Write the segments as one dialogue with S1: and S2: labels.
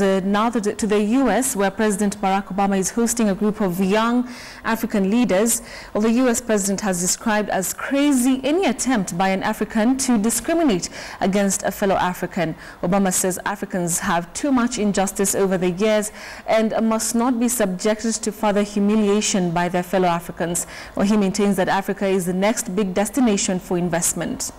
S1: Now to the U.S., where President Barack Obama is hosting a group of young African leaders. Well, the U.S. president has described as crazy any attempt by an African to discriminate against a fellow African. Obama says Africans have too much injustice over the years and must not be subjected to further humiliation by their fellow Africans. Well, he maintains that Africa is the next big destination for investment.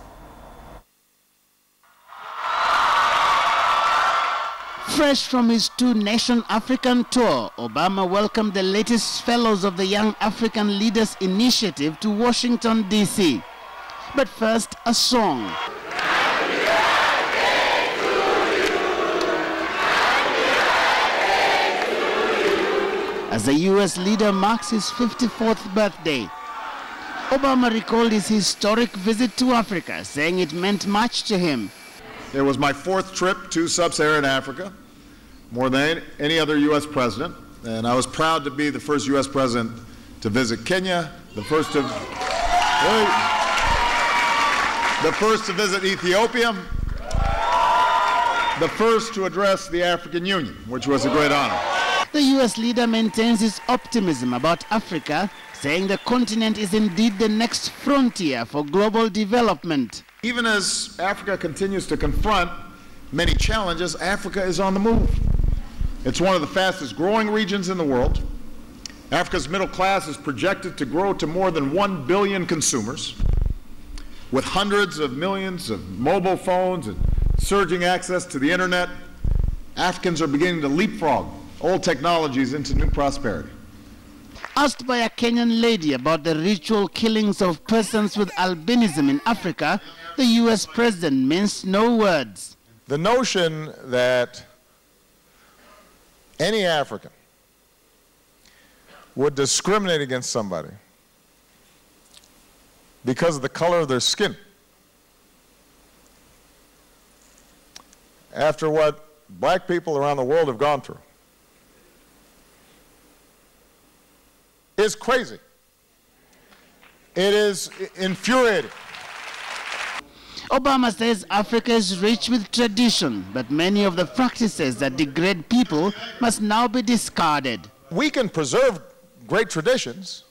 S2: Fresh from his two-nation African tour, Obama welcomed the latest fellows of the Young African Leaders Initiative to Washington, D.C. But first, a song. As the U.S. leader marks his 54th birthday, Obama recalled his historic visit to Africa, saying it meant much to him.
S3: It was my fourth trip to sub-Saharan Africa, more than any other U.S. president, and I was proud to be the first U.S. president to visit Kenya, the first to visit Ethiopia, the first to address the African Union, which was a great honor.
S2: The U.S. leader maintains his optimism about Africa, saying the continent is indeed the next frontier for global development.
S3: Even as Africa continues to confront many challenges, Africa is on the move. It's one of the fastest growing regions in the world. Africa's middle class is projected to grow to more than 1 billion consumers, with hundreds of millions of mobile phones and surging access to the internet. Africans are beginning to leapfrog old technologies into new prosperity.
S2: Asked by a Kenyan lady about the ritual killings of persons with albinism in Africa, the U.S. president minced no words.
S3: The notion that any African would discriminate against somebody because of the color of their skin, after what black people around the world have gone through, is crazy. It is infuriating.
S2: Obama says Africa is rich with tradition, but many of the practices that degrade people must now be discarded.
S3: We can preserve great traditions,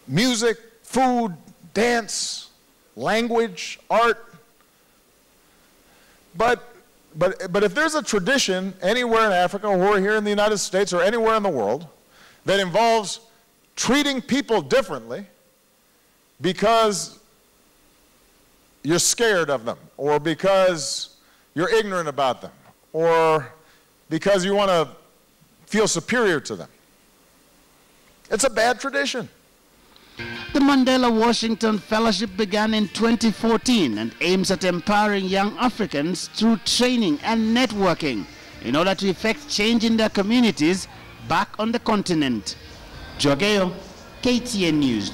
S3: music, food, dance, language, art, but if there's a tradition anywhere in Africa or here in the United States or anywhere in the world that involves treating people differently because you're scared of them, or because you're ignorant about them, or because you want to feel superior to them, it's a bad tradition.
S2: The Mandela Washington Fellowship began in 2014 and aims at empowering young Africans through training and networking in order to effect change in their communities back on the continent. Jogayo, KTN News.